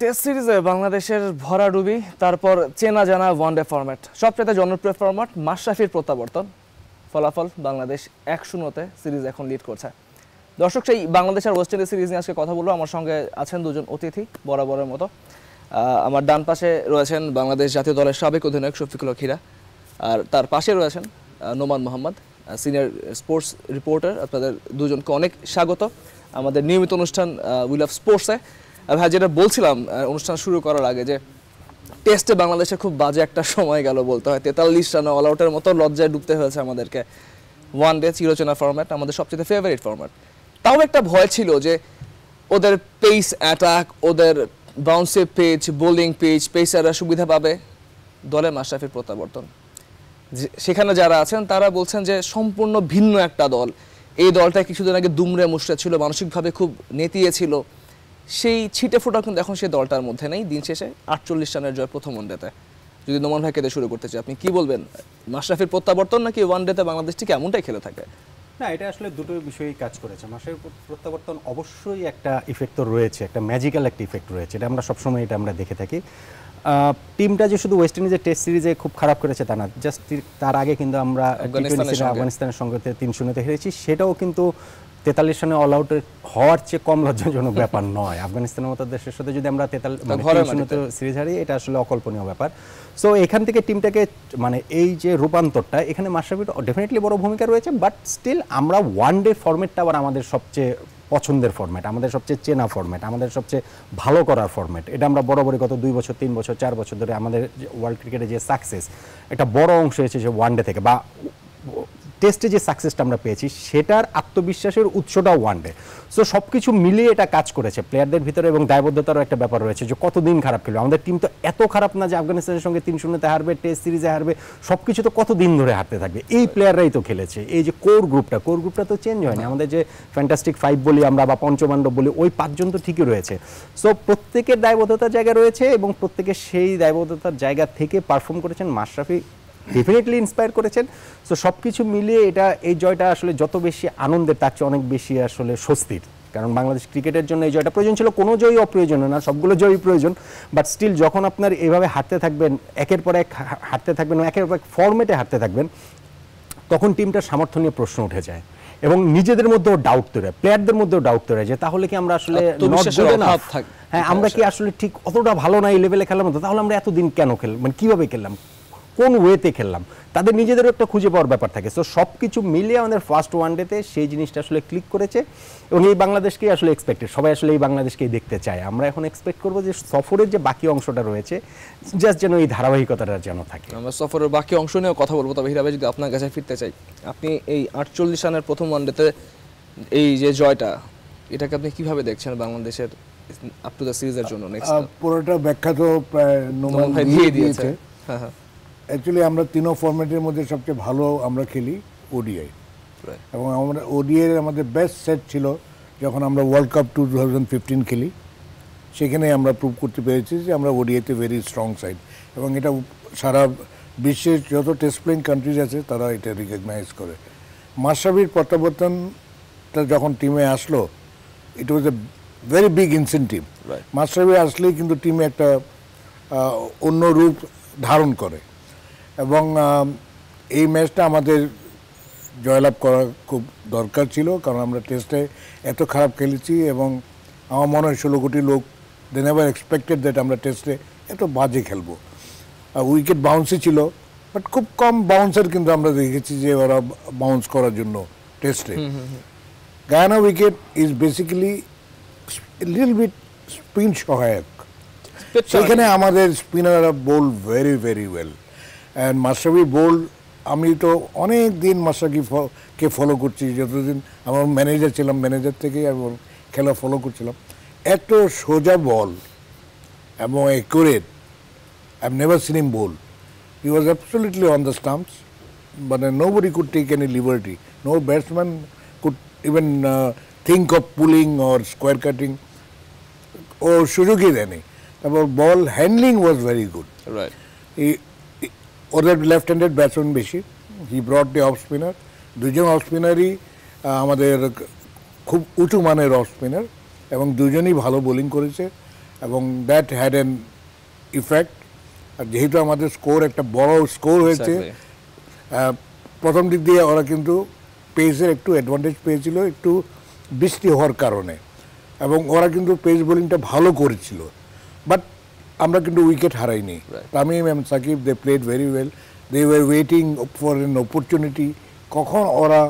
Test সিরিজে বাংলাদেশের ভরাডুবি, তারপর চেনা জানা ওয়ানডে ফরম্যাট, সবচেয়ে জনপ্রিয় ফরম্যাট মাশরাফির প্রত্যাবর্তন। ফলাফল বাংলাদেশ 1-0-তে সিরিজ এখন লিড করছে। দর্শক, সেই বাংলাদেশ আর ওয়েস্ট ইন্ডিজ সিরিজ নিয়ে আজকে কথা বলবো। আমার সঙ্গে আছেন দুজন অতিথি বরাবরের মতো। আমার ডান পাশে রয়েছেন বাংলাদেশ জাতীয় দলের সাবেক অধিনায়ক শফিকুল হক হীরা, আর তার পাশে রয়েছেন Noman Mohammad, senior sports reporter. আপনাদের দুজনকে অনেক স্বাগত আমাদের নিয়মিত অনুষ্ঠান উই লাভ স্পোর্টসে। ভাই, যেটা বলছিলাম অনুষ্ঠান শুরু করার আগে, যে টেস্টে বাংলাদেশে খুব বাজে একটা সময় গেল বলতে হয়। 43 রানে অল আউটের মতো লজ্জায় ডুবতে হয়েছে আমাদেরকে। ওয়ান ডে চিরচেনা ফরম্যাট, আমাদের সবচেয়ে ফেভারিট ফরম্যাট। তাও একটা ভয় ছিল যে ওদের পেস অ্যাটাক, ওদের বাউন্সে পেজ, বোলিং পেজ, পেসাররা সুবিধা পাবে। দলে মাশরাফির প্রত্যাবর্তন, সেখানে যারা আছেন তারা বলছেন যে সম্পূর্ণ ভিন্ন একটা দল। এই দলটা কিছুদিন আগে দুমড়ে মুচড়ে ছিল, মানসিকভাবে খুব নেতিয়ে ছিল। সেই ছিটে ফোটা কিন্তু এখন সেই দলটার মধ্যে নেই। দিন শেষে 48 রানের জয় প্রথম ওয়ানডেতে। যদি নোমান ভাইকে দিয়ে শুরু করতে চাই, আপনি কি বলবেন? মাশরাফির প্রত্যাবর্তন নাকি ওয়ানডেতে বাংলাদেশ ঠিক এমনটাই খেলে থাকে? না, এটা আসলে দুটো বিষয়ই কাজ করেছে। মাশরাফির প্রত্যাবর্তন অবশ্যই একটা ইফেক্ট তো রয়েছে, একটা ম্যাজিক্যাল একটা ইফেক্ট রয়েছে। এটা আমরা সবসময় আমরা দেখে থাকি। টিমটা যে শুধু ওয়েস্ট ইন্ডিজের টেস্ট সিরিজে খুব খারাপ করেছে তা না, জাস্ট তার আগে কিন্তু আমরা আফগানিস্তানের সঙ্গে 3-0-তে হেরেছি। সেটাও কিন্তু 43 রানে অল আউটের হওয়ার চেয়ে কম লজ্জাজনক ব্যাপার নয়। আফগানিস্তানের মতো দেশের সাথে যদি আমরা 3-0-তে সিরিজ হারি, এটা আসলে অকল্পনীয় ব্যাপার। সো এখান থেকে টিমটাকে এই যে রূপান্তরটা, এখানে মাশরাফির ডেফিনেটলি বড় ভূমিকা রয়েছে। বাট স্টিল আমরা ওয়ান ডে ফরম্যাটটা আবার আমাদের সবচেয়ে পছন্দের ফরম্যাট, আমাদের সবচেয়ে চেনা ফরম্যাট, আমাদের সবচেয়ে ভালো করার ফরম্যাট। এটা আমরা বরাবরই গত 2 বছর 3 বছর 4 বছর ধরে আমাদের ওয়ার্ল্ড ক্রিকেটে যে সাকসেস, একটা বড় অংশ এসেছে ওয়ান ডে থেকে, বা টেস্টে যে সাকসেসটা আমরা পেয়েছি সেটার আত্মবিশ্বাসের উৎসটাও ওয়ানডে। সো সব কিছু মিলিয়ে এটা কাজ করেছে প্লেয়ারদের ভিতরে, এবং দায়বদ্ধতারও একটা ব্যাপার রয়েছে যে কতদিন খারাপ খেলবে। আমাদের টিম তো এত খারাপ না যে আফগানিস্তানের সঙ্গে 3-0-তে হারবে, টেস্ট সিরিজে হারবে, সব কিছু তো কতদিন ধরে হারতে থাকবে। এই প্লেয়াররাই তো খেলেছে। এই যে কোর গ্রুপটা তো চেঞ্জ হয়নি। আমাদের যে ফ্যান্টাস্টিক 5 বলি আমরা, বা পঞ্চপাণ্ডব বলি, ওই 5 জন তো ঠিকই রয়েছে। সো প্রত্যেকের দায়বদ্ধতার জায়গা রয়েছে, এবং প্রত্যেকে সেই দায়বদ্ধতার জায়গা থেকে পারফর্ম করেছেন। মাশরাফি ডেফিনেটলি ইন্সপায়ার করেছেন। সো সব কিছু মিলিয়ে এই জয়টা আসলে যত বেশি আনন্দের, তার চেয়ে অনেক বেশি আসলে স্বস্তির। কারণ বাংলাদেশ ক্রিকেটের জন্য এই জয়টা প্রয়োজন ছিল। কোনো জয়ই অপ্রয়োজন না, সবগুলো জয়ই প্রয়োজন। বাট স্টিল যখন আপনার এভাবে হারতে থাকবেন, একের পর এক হারতে থাকবেন, একের পর এক ফরম্যাটে হারতে থাকবেন, তখন টিমটার সামর্থ্য নিয়ে প্রশ্ন উঠে যায়, এবং নিজেদের মধ্যেও ডাউট তৈরি হয়, প্লেয়ারদের মধ্যেও ডাউট তৈরি হয় যে তাহলে কি আমরা আসলে হ্যাঁ, আমরা কি আসলে ঠিক অতটা ভালো না এই লেভেলে খেলার মতো? তাহলে আমরা এতদিন কেন খেললাম, কিভাবে খেললাম, কোন ওয়েতে খেললাম? তাদের নিজেদেরও একটা খুঁজে পাওয়ার ব্যাপার থাকে। সো সব কিছু মিলিয়ে আমাদের ফার্স্ট ওয়ানডেতে সেই জিনিসটা আসলে ক্লিক করেছে, এবং এই বাংলাদেশকেই আসলে এক্সপেক্টেড, সবাই আসলে এই বাংলাদেশকেই দেখতে চায়। আমরা এখন এক্সপেক্ট করবো যে সফরের যে বাকি অংশটা রয়েছে, জাস্ট যেন এই ধারাবাহিকতাটা যেন থাকে। আমরা সফরের বাকি অংশ নিয়েও কথা বলবো। তবে হীরা ভাই, যদি আপনার কাছে ফিরতে চাই, আপনি এই 48 রানের প্রথম ওয়ানডেতে এই যে জয়টা, এটাকে আপনি কিভাবে দেখছেন বাংলাদেশের আপ টু দ্য সিরিজের জন্য? পুরোটা ব্যাখ্যা তো নোমান ভাই দিয়ে দিয়েছে। হ্যাঁ হ্যাঁ, অ্যাকচুয়ালি আমরা তিনও ফরম্যাটের মধ্যে সবচেয়ে ভালো আমরা খেলি ওডিআই, এবং আমরা ওডিআই আমাদের বেস্ট সেট ছিল যখন আমরা ওয়ার্ল্ড কাপ 2015 খেলি। সেখানে আমরা প্রুভ করতে পেরেছি যে আমরা ওডিআইতে ভেরি স্ট্রং সাইড, এবং এটা সারা বিশ্বের যত টেস্ট প্লেইং কান্ট্রিজ আছে তারা এটা রিকগনাইজ করে। মাশরাফির প্রত্যাবর্তনটা যখন টিমে আসলো, it was a very big incentive. Mashrafe আসলেই কিন্তু টিমে একটা অন্য রূপ ধারণ করে, এবং এই ম্যাচটা আমাদের জয়লাভ করা খুব দরকার ছিল, কারণ আমরা টেস্টে এত খারাপ খেলেছি, এবং আমার মনে হয় 16 কোটি লোক দে নেভার এক্সপেক্টেড দ্যাট আমরা টেস্টে এত বাজে খেলবো। উইকেট বাউন্সই ছিল, বাট খুব কম বাউন্সার কিন্তু আমরা দেখেছি যে ওরা বাউন্স করার জন্য টেস্টে। Guyana wicket is basically little bit spin সহায়ক, সেখানে আমাদের স্পিনাররা bowl very very well. And Mashrafe bowl, আমি তো অনেক দিন মাশরাফিকে ফলো করছি, যতদিন আমার ম্যানেজার ছিলাম, ম্যানেজার থেকেই আমি খেলা ফলো করছিলাম। এত সোজা বল এবং accurate, I have never seen him bowl. He was absolutely on the stumps, but nobody could take any liberty, no batsman could even think of pulling or square cutting, ও সুযোগই দেয়নি। তারপর ball handling was very good. ওদের left handed batsman বেশি, he brought the off spinner. দুজন off স্পিনারই আমাদের খুব উঁচু মানের অফ স্পিনার, এবং দুজনই ভালো বোলিং করেছে। এবং দ্যাট হ্যাড অ্যান ইফেক্ট। আর যেহেতু আমাদের স্কোর একটা বড় স্কোর হয়েছে, প্রথম দিক দিয়ে ওরা কিন্তু পেসের একটু অ্যাডভান্টেজ পেয়েছিল একটু বৃষ্টি হওয়ার কারণে, এবং ওরা কিন্তু পেস বোলিংটা ভালো করেছিল, বাট আমরা কিন্তু উইকেট হারাইনি। তামিম এবং Shakib they played very well, they were waiting for an opportunity, কখন ওরা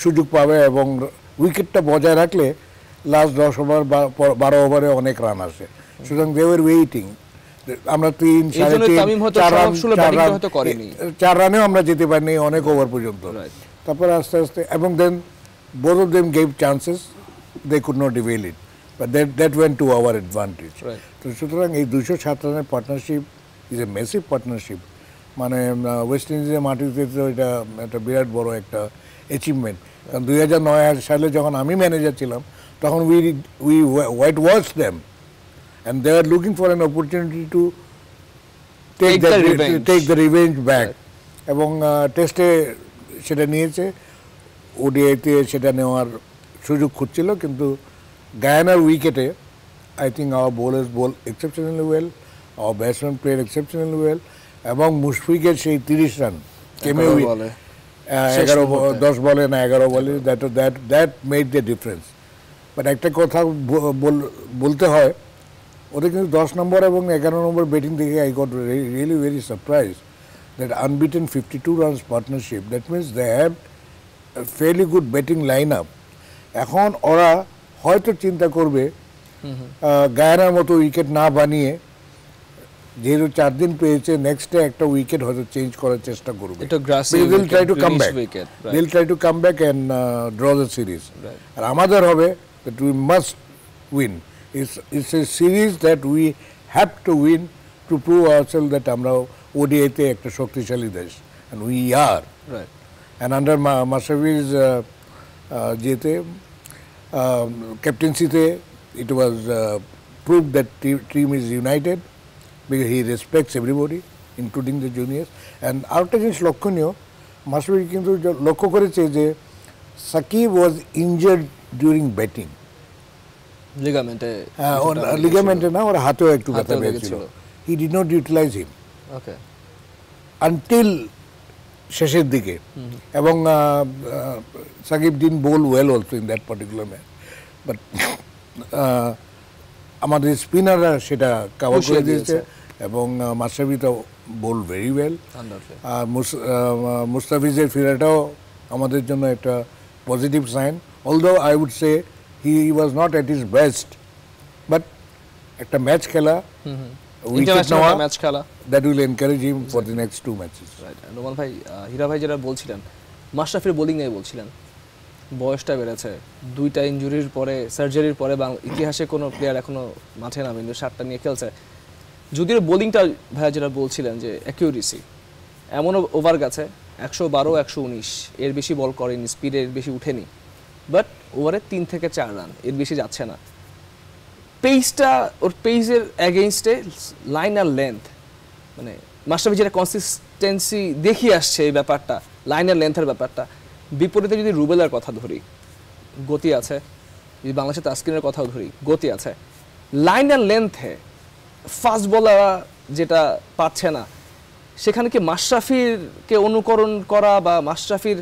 সুযোগ পাবে, এবং উইকেটটা বজায় রাখলে লাস্ট 10 ওভার 12 ওভারে অনেক রান আসে, সুতরাং দে ওয়ার ওয়েটিং। আমরা 3, 4 রানেও আমরা যেতে পারিনি অনেক ওভার পর্যন্ত। তারপর আস্তে আস্তে, এবং দেন both of them gave chances, they could not avail it, but that went to our advantage. তো সুতরাং এই 207 রানের partnership is a massive partnership, মানে ওয়েস্ট ইন্ডিজের মাটিতে তো এটা একটা বিরাট বড় একটা অ্যাচিভমেন্ট। কারণ 2009 সালে যখন আমি ম্যানেজার ছিলাম তখন we white watched them and they are looking for an opportunity to take the revenge back, এবং টেস্টে সেটা নিয়েছে, ওডিআইতে সেটা নেওয়ার সুযোগ খুঁজছিল, কিন্তু গায়ানার উইকেটে I think our bowlers bowl exceptionally well, our batsman played exceptionally well, এবং মুশফিকের সেই 30 রান কেমে 10 বলে না 11 বলে, that made the difference. But একটা কথা বলতে হয়, ওদের কিন্তু 10 নম্বর এবং 11 নম্বর ব্যাটিং থেকে I got really very surprise that unbeaten 52 runs partnership, that means they have fairly good batting line up. এখন ওরা হয়তো চিন্তা করবে গায়ানার মতো উইকেট না বানিয়ে, যেহেতু 4 দিন পেয়েছে, নেক্সট ডে একটা উইকেট হয়তো চেঞ্জ করার চেষ্টা করবে। They'll try to come back and draw the series. আর আমাদের হবে that we must win. It's a series that we have to win to prove ourselves that আমরা ওডিআইতে একটা শক্তিশালী দেশ, and we are. And under Mashafi's captaincy, it was proved that team is united because he respects everybody, including the juniors. And আরেকটা জিনিস লক্ষণীয়, মাশরাফি কিন্তু লক্ষ্য করেছে যে Shakib was injured during batting. লিগামেন্টে না, ওর হাতেও একটু ব্যথা পেয়েছিল। He did not utilize him until শেষের দিকে, এবং Shakib did bowl well also in that particular match, but আমাদের স্পিনাররা সেটা কভার করে দিয়েছে, এবং মাশরাফি তো বোল ভেরি ওয়েল। আর মুস্তাফিজের ফিরাটাও আমাদের জন্য একটা positive sign, although I would say he was not at his best, but একটা ম্যাচ খেলা, ম্যাচ খেলা, that will encourage him for the next 2 matches. Noman ভাই, হীরা ভাই যেটা বলছিলেন, মাশরাফির বোলিং নিয়ে বলছিলেন, বয়সটা বেড়েছে, 2টা ইনজুরির পরে, সার্জারির পরে ইতিহাসে কোনো প্লেয়ার এখনো মাঠে নামেনি, 7টা নিয়ে খেলছে। যদিও বোলিংটা ভাইয়া যেটা বলছিলেন যে অ্যাকিউরেসি, এমনও ওভার গেছে 112, 119, এর বেশি বল করেনি, স্পিডে এর বেশি উঠেনি, বাট ওভারে 3 থেকে 4 রান, এর বেশি যাচ্ছে না। পেসটা, ওর পেসের অ্যাগেইনস্টে লাইন আর লেন্থ, মানে মাশরাফি যেটা কনসিস্টেন্সি দেখিয়ে আসছে এই ব্যাপারটা, লাইন আর লেন্থের ব্যাপারটা। বিপরীতে যদি রুবেলার কথা ধরি, গতি আছে, যদি বাংলাদেশের তাসকিনের কথাও ধরি, গতি আছে, লাইন আর লেন্থে ফাস্ট বলার যেটা পাচ্ছে না, সেখানে কি মাশরাফিরকে অনুকরণ করা বা মাশরাফির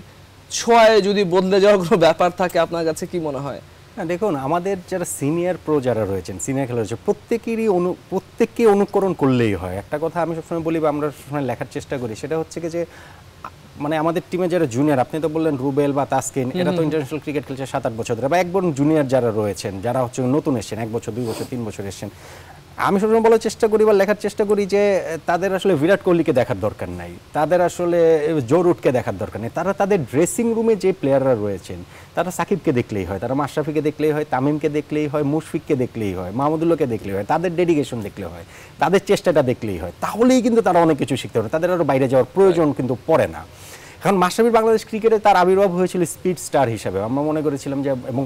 ছোঁয়ায় যদি বদলে যাওয়ার কোনো ব্যাপার থাকে, আপনার কাছে কি মনে হয়? হ্যাঁ, দেখুন, আমাদের যারা সিনিয়র প্রো যারা রয়েছেন, সিনিয়র খেলোয়াড় রয়েছে, প্রত্যেককে অনুকরণ করলেই হয়। একটা কথা আমি সবসময় বলি বা আমরা সবসময় লেখার চেষ্টা করি, সেটা হচ্ছে কি যে মানে আমাদের টিমে যারা জুনিয়র, আপনি তো বললেন রুবেল বা তাসকিন, এরা তো ইন্টারন্যাশনাল ক্রিকেট খেলছে 7-8 বছর ধরে, বা একবার জুনিয়র যারা রয়েছেন, যারা হচ্ছে নতুন এসেছেন, 1 বছর 2 বছর 3 বছর এসেছেন, আমি সবসময় বলার চেষ্টা করি বা লেখার চেষ্টা করি যে তাদের আসলে বিরাট কোহলিকে দেখার দরকার নাই, তাদের আসলে জো রুটকে দেখার দরকার নেই। তারা তাদের ড্রেসিং রুমে যে প্লেয়াররা রয়েছেন, তারা সাকিবকে দেখলেই হয়, তারা মাশরাফিকে দেখলেই হয়, তামিমকে দেখলেই হয়, মুশফিককে দেখলেই হয়, মাহমুদুল্লাহকে দেখলেই হয়, তাদের ডেডিকেশন দেখলে হয়, তাদের চেষ্টাটা দেখলেই হয়, তাহলেই কিন্তু তারা অনেক কিছু শিখতে পারে, তাদের আরও বাইরে যাওয়ার প্রয়োজন কিন্তু পড়ে না। কারণ মাশরাফি বাংলাদেশ ক্রিকেটে তার আবির্ভাব হয়েছিল স্পিড স্টার হিসাবে, আমরা মনে করেছিলাম যে, এবং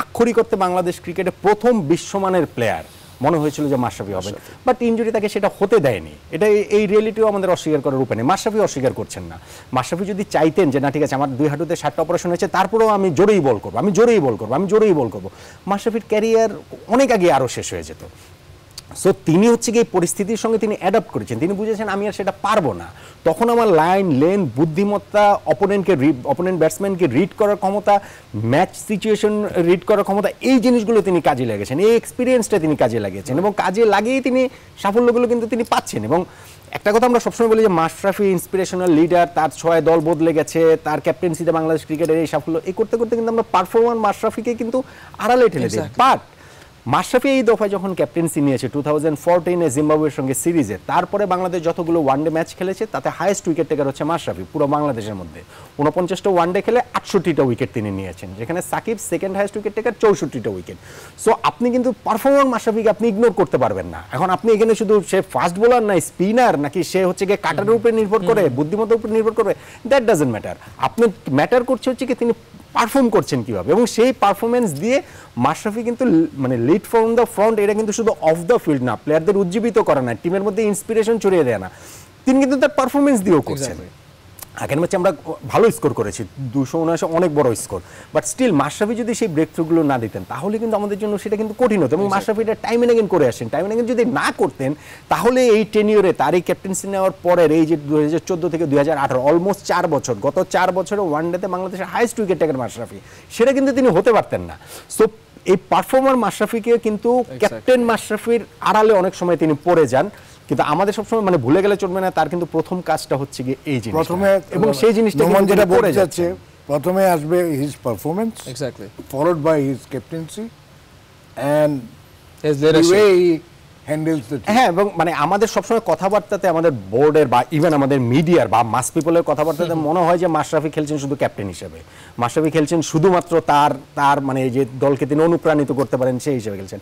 আক্ষরিক অর্থে বাংলাদেশ ক্রিকেটে প্রথম বিশ্বমানের প্লেয়ার মনে হয়েছিল যে মাশরাফি হবেন, বাট ইনজুরি তাকে সেটা হতে দেয়নি। এটা এই রিয়েলিটিও আমাদের অস্বীকার করার উপায় নেই। মাশরাফি অস্বীকার করছেন না। মাশরাফি যদি চাইতেন যে না ঠিক আছে আমার 2 হাঁটুতে 7টা অপারেশন হয়েছে, তারপরেও আমি জোরেই বল করবো, আমি জোরেই বল করবো, মাশরাফির ক্যারিয়ার অনেক আগে আরও শেষ হয়ে যেত। সো তিনি হচ্ছে গিয়ে পরিস্থিতির সঙ্গে তিনি অ্যাডাপ্ট করেছেন, তিনি বুঝেছেন আমি আর সেটা পারবো না। তখন আমার লাইন লেন বুদ্ধিমত্তা, অপোনেন্ট ব্যাটসম্যানকে রিড করার ক্ষমতা, ম্যাচ সিচুয়েশন রিড করার ক্ষমতা, এই জিনিসগুলো তিনি কাজে লাগিয়েছেন, এই এক্সপিরিয়েন্সটা তিনি কাজে লাগিয়েছেন এবং কাজে লাগিয়েই তিনি সাফল্যগুলো কিন্তু তিনি পাচ্ছেন। এবং একটা কথা আমরা সবসময় বলি যে মাশরাফি ইন্সপিরেশনাল লিডার, তার 6 দল বদলে গেছে, তার ক্যাপ্টেন্সিতে বাংলাদেশ ক্রিকেটের এই সাফল্য, এই করতে করতে কিন্তু আমরা পারফরমার মাশরাফিকে কিন্তু আড়ালে ঠেলে দিই। বাট মাশরাফি এই দফায় যখন ক্যাপ্টেন্সি নিয়েছে 2014-এ জিম্বাবুয়ের সঙ্গে সিরিজে, তারপরে বাংলাদেশ যতগুলো ওয়ানডে ম্যাচ খেলেছে তাতে হাইয়েস্ট উইকেট টেকার হচ্ছে মাশরাফি পুরো বাংলাদেশের মধ্যে। 49টা ওয়ানডে খেলে 68টা উইকেট তিনি নিয়েছেন, যেখানে Shakib second highest wicket taker 64টা উইকেট। সো আপনি কিন্তু পারফরমার মাশরাফিকে আপনি ইগনোর করতে পারবেন না। এখন আপনি এখানে শুধু সে ফাস্ট বোলার না স্পিনার নাকি সে হচ্ছে গিয়ে কাটারের উপরে নির্ভর করে, বুদ্ধিমত্তার উপর নির্ভর করবে, দ্যাট ডাজন্ট ম্যাটার। আপনি ম্যাটার করছে হচ্ছে কি তিনি পারফর্ম করছেন কিভাবে, এবং সেই পারফরমেন্স দিয়ে মাশরাফি কিন্তু মানে লিড ফ্রম দ্য ফ্রন্ট, এটা কিন্তু শুধু অফ দ্য ফিল্ড না, প্লেয়ারদের উজ্জীবিত করা না, টিমের মধ্যে ইন্সপিরেশন ছড়িয়ে দেয় না, তিনি কিন্তু তার পারফরমেন্স দিয়েও করছেন। আগের ম্যাচে আমরা ভালো স্কোর করেছি, 279 অনেক বড় স্কোর, বাট স্টিল মাশরাফি যদি সেই ব্রেক থ্রুগুলো না দিতেন তাহলে কিন্তু আমাদের জন্য সেটা কিন্তু কঠিন হতো। এবং মাশরাফি এটা টাইম এন্ড এগেন করে আসেন, টাইম এন্ড এগেন যদি না করতেন তাহলে এই টেনিয়রে তার এই ক্যাপ্টেন্সি নেওয়ার পরের এই যে 2014 থেকে 2018 অলমোস্ট 4 বছর, গত 4 বছরে ওয়ানডেতে বাংলাদেশের হাইয়েস্ট উইকেট টেকার মাশরাফি, সেটা কিন্তু তিনি হতে পারতেন না। সো এই পারফর্মার মাশরাফিকে কিন্তু ক্যাপ্টেন মাশরাফির আড়ালে অনেক সময় তিনি পড়ে যান, কিন্তু আমাদের সবসময় মানে ভুলে গেলে চলবে না, তার কিন্তু প্রথম কাজটা হচ্ছে গিয়ে এই জিনিস প্রথমে, এবং সেই জিনিসটা যেটা পড়ে যাচ্ছে প্রথমে আসবে his performance, exactly, followed by his captaincy and his leadership. হ্যাঁ, এবং মানে আমাদের সবসময় কথাবার্তাতে আমাদের বোর্ডের বা ইভেন আমাদের মিডিয়ার বা মাস পিপলের কথাবার্তাতে মনে হয় যে মাশরাফি খেলছেন শুধু ক্যাপ্টেন হিসেবে, মাশরাফি খেলছেন শুধুমাত্র তার মানে এই যে দলকে তিনি অনুপ্রাণিত করতে পারেন সেই হিসেবে খেলছেন।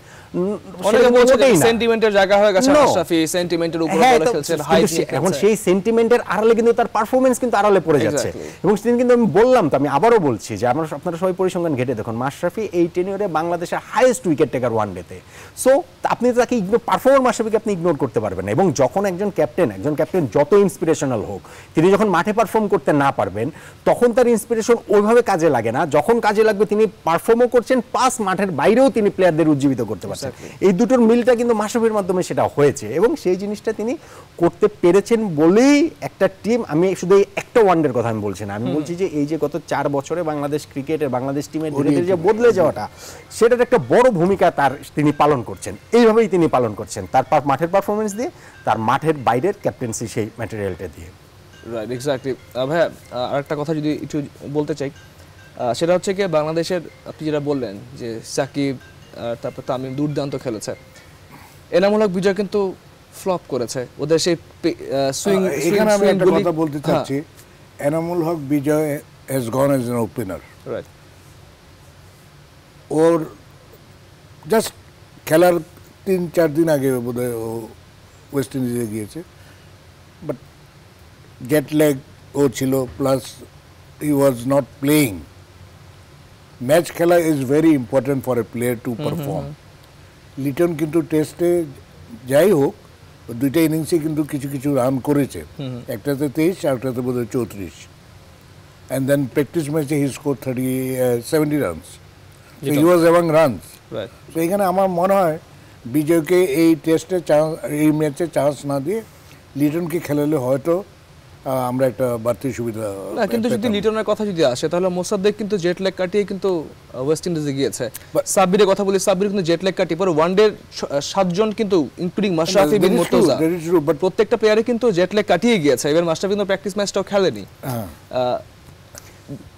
অনেকে বলছে যে সেন্টিমেন্টের জায়গা হয়ে গেছে মাশরাফি, সেন্টিমেন্টের উপরে বলে খেলছেন, হাই নিয়ে এখন সেই সেন্টিমেন্টের আড়ালে কিন্তু তার পারফরম্যান্স কিন্তু আড়ালে পড়ে যাচ্ছে। এবং সেদিন কিন্তু আমি বললাম, তো আমি আবারও বলছি যে আপনারা সবাই পরিসংখ্যান ঘেটে দেখুন, মাশরাফি এই টেনিয়রে বাংলাদেশের হাইয়েস্ট উইকেট টেকার ওয়ানডেতে। সো আপনি তাকে পারফরমার মাশরাফিকে আপনি ইগনোর করতে পারবেন না। এবং যখন একজন ক্যাপ্টেন যত ইন্সপিরেশনাল হোক, তিনি যখন মাঠে পারফর্ম করতে না পারবেন তখন তার ইন্সপিরেশন ওইভাবে কাজে লাগে না, যখন কাজে লাগবে তিনি পারফর্মও করছেন প্লাস মাঠের বাইরেও তিনি প্লেয়ারদের উজ্জীবিত করতে পারছেন। এই দুটোর মিলটা কিন্তু মাশরাফির মাধ্যমে সেটা হয়েছে, এবং সেই জিনিসটা তিনি করতে পেরেছেন বলেই একটা টিম, আমি শুধু একটা ওয়ানডের কথা আমি বলছি না, আমি বলছি যে এই যে গত 4 বছরে বাংলাদেশ ক্রিকেটের বাংলাদেশ টিমের ধীরে ধীরে যে বদলে যাওয়াটা, সেটার একটা বড় ভূমিকা তিনি পালন করছেন। এইভাবেই তিনি পালন করছেন, তার মাঠের পারফরমেন্স দিয়ে, তার মাঠের বাইরের ক্যাপ্টেন্সি সেই ম্যাটেরিয়ালটা দিয়ে। Right, exactly. ভাইয়া আরেকটা কথা যদি একটু বলতে চাই, সেটা হচ্ছে কি বাংলাদেশের আপনি যেটা বললেন যে সাকিব তারপর তামিম দুর্দান্ত খেলেছে, এনামুল হক বিজয় কিন্তু ফ্লপ করেছে, ওদের সেই সুইং। এখানে আমি একটা কথা বলতে চাচ্ছি, Enamul Haque Bijoy has gone as an opener. Right, ওর জাস্ট খেলার 3-4 দিন আগে বোধহয় ও ওয়েস্ট ইন্ডিজে গিয়েছে, বাট জেট ল্যাগ ও ছিল, plus he was not playing. Match খেলা is very important for a player to perform. Liton কিন্তু টেস্টে যাই হোক দুইটা ইনিংসে কিন্তু কিছু কিছু রান করেছে, একটাতে 23 আর একটাতে বোধহয় 34, অ্যান্ড দেন প্র্যাকটিস ম্যাচে he score 70 runs, so he was among runs. তো এখানে আমার মনে হয় বিজয়কে এই টেস্টে চান্স, এই ম্যাচে চান্স না দিয়ে লিটনকে খেলালে হয়তো আমরা একটা বাড়তি সুবিধা। না, কিন্তু যদি লিটনের কথা যদি আসে তাহলে মোসাদ্দেক কিন্তু জেট ল্যাগ কাটিয়ে কিন্তু ওয়েস্ট ইন্ডিজে গিয়েছে। সাব্বিরের কথা বলি, সাব্বির কিন্তু জেট ল্যাগ কাটিয়ে পরে ওয়ানডের 7 জন কিন্তু ইনক্লুডিং মাশরাফি বিন মুর্তজা প্রত্যেকটা প্লেয়ারই কিন্তু জেট ল্যাগ কাটিয়ে গিয়েছে। এবার মাশরাফি কিন্তু প্র্যাকটিস ম্যাচটাও খেলেনি।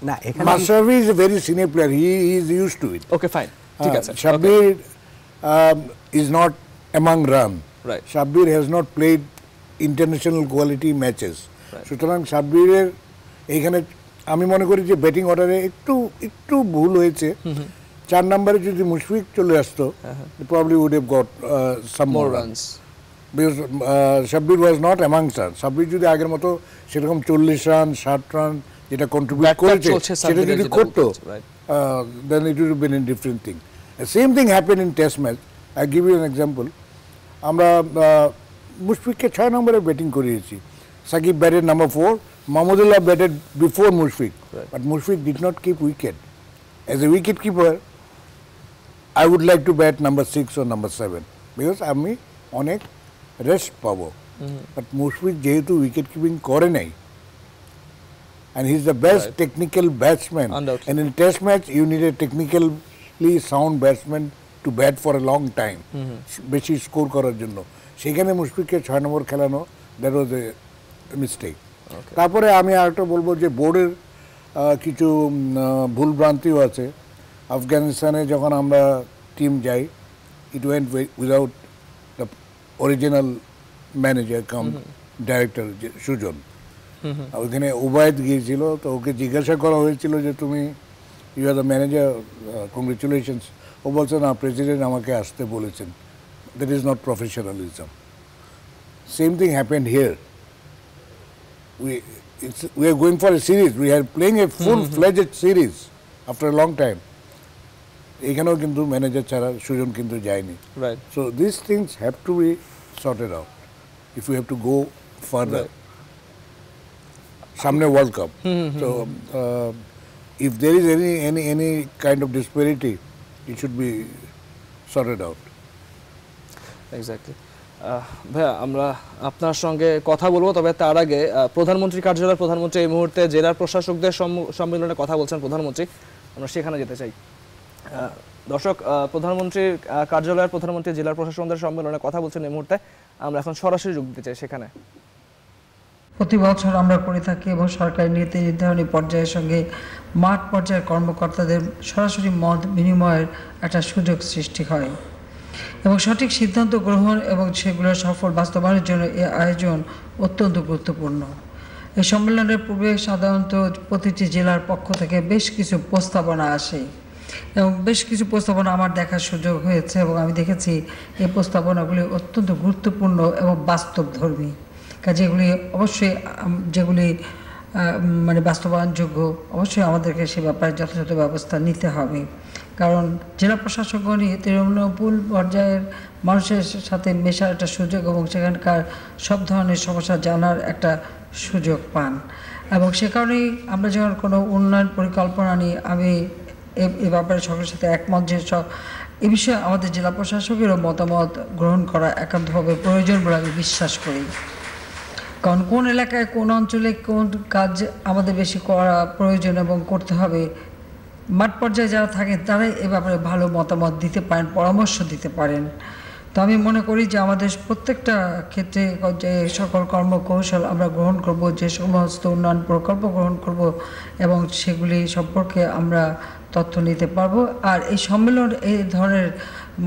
না, এখানে Mashrafe is a very senior player, he is used to it. Okay, fine, ঠিক আছে। Sabbir is not among run. Right. Shabbir has not played international quality matches. সুতরাং সাব্বিরের এইখানে আমি মনে করি যে ব্যাটিং অর্ডারে একটু ভুল হয়েছে। 4 নম্বরে যদি মুশফিক চলে আসতো, probably would have got some more runs. Because Shabbir was not amongst us. Shabbir যদি আগের মতো সেরকম 40 রান 60 রান যেটা কন্ট্রিবিউট করেছে সেটা যদি করতো, then it would have been a different thing. The same thing happened in Test match. I give you an example, আমরা মুশফিককে 6 নম্বরে ব্যাটিং করিয়েছি, Shakib batted number 4, Mahmudullah batted before Mushfiq, but Mushfiq did not keep wicket. As a wicket keeper I would like to bat number 6 or number 7 because আমি অনেক rest পাবো, but Mushfiq যেহেতু wicket keeping করে নাই, and he is the best technical batsman, Undoubtedly. and in test match you need a technically sound batsman to bat for a long time, বেশি score করার জন্য। সেখানে মুশফিককে 6 নম্বর খেলানো, দ্যাট ওয়াজ এ মিস্টেক। তারপরে আমি আরেকটা বলবো যে বোর্ডের কিছু ভুলভ্রান্তিও আছে। আফগানিস্তানে যখন আমরা টিম যাই, it went without the original manager cum director Sujon. ওইখানে ওবায়দ গিয়েছিল, তো ওকে জিজ্ঞাসা করা হয়েছিল যে তুমি you are the manager, congratulations. ও বলছে না, প্রেসিডেন্ট আমাকে আসতে বলেছেন। That is not professionalism. Same thing happened here. We are going for a series. We are playing a full-fledged series after a long time. এখানেও কিন্তু ম্যানেজার ছাড়া সুজন কিন্তু যায়নি। Right. So these things have to be sorted out if we have to go further. সামনে world cup, so if there is any kind of disparity, it should be sorted out. Exactly. ভাইয়া, আমরা আপনার সঙ্গে কথা বলবো, তবে তার আগে প্রধানমন্ত্রী কার্যালয়ের প্রধানমন্ত্রী এই মুহূর্তে জেলা প্রশাসকদের সম্মেলনে কথা বলছেন প্রধানমন্ত্রী, আমরা সেখানে যেতে চাই। দর্শক, প্রধানমন্ত্রীর কার্যালয়ের প্রধানমন্ত্রী জেলার প্রশাসকদের সম্মেলনে কথা বলছেন এই মুহূর্তে, আমরা এখন সরাসরি যোগ দিতে চাই সেখানে। প্রতি বছর আমরা করে থাকি এবং সরকারি নীতি নির্ধারণী পর্যায়ের সঙ্গে মাঠ পর্যায়ের কর্মকর্তাদের সরাসরি মত বিনিময়ের একটা সুযোগ সৃষ্টি হয় এবং সঠিক সিদ্ধান্ত গ্রহণ এবং সেগুলোর সফল বাস্তবায়নের জন্য এই আয়োজন অত্যন্ত গুরুত্বপূর্ণ। এই সম্মেলনের পূর্বে সাধারণত প্রতিটি জেলার পক্ষ থেকে বেশ কিছু প্রস্তাবনা আসে এবং বেশ কিছু প্রস্তাবনা আমার দেখার সুযোগ হয়েছে এবং আমি দেখেছি এই প্রস্তাবনাগুলি অত্যন্ত গুরুত্বপূর্ণ এবং বাস্তবধর্মী। কাজে এগুলি অবশ্যই যেগুলি মানে বাস্তবায়নযোগ্য, অবশ্যই আমাদেরকে সে ব্যাপারে যথাযথ ব্যবস্থা নিতে হবে, কারণ জেলা প্রশাসকগণই তৃণমূল পর্যায়ের মানুষের সাথে মেশার একটা সুযোগ এবং সেখানকার সব ধরনের সমস্যা জানার একটা সুযোগ পান এবং সে কারণেই আমরা যখন কোনো উন্নয়ন পরিকল্পনা নিই, আমি এ ব্যাপারে সকলের সাথে একমত যে এ বিষয়ে আমাদের জেলা প্রশাসকেরও মতামত গ্রহণ করা একান্তভাবে প্রয়োজন বলে আমি বিশ্বাস করি। কারণ কোন এলাকায় কোন অঞ্চলে কোন কাজ আমাদের বেশি করা প্রয়োজন এবং করতে হবে, মাঠ পর্যায়ে যারা থাকেন তারাই এ ব্যাপারে ভালো মতামত দিতে পারেন, পরামর্শ দিতে পারেন। তো আমি মনে করি যে আমাদের প্রত্যেকটা ক্ষেত্রে যে সকল কর্মকৌশল আমরা গ্রহণ করব, যে সমস্ত উন্নয়ন প্রকল্প গ্রহণ করব এবং সেগুলি সম্পর্কে আমরা তথ্য নিতে পারবো। আর এই সম্মেলন এই ধরনের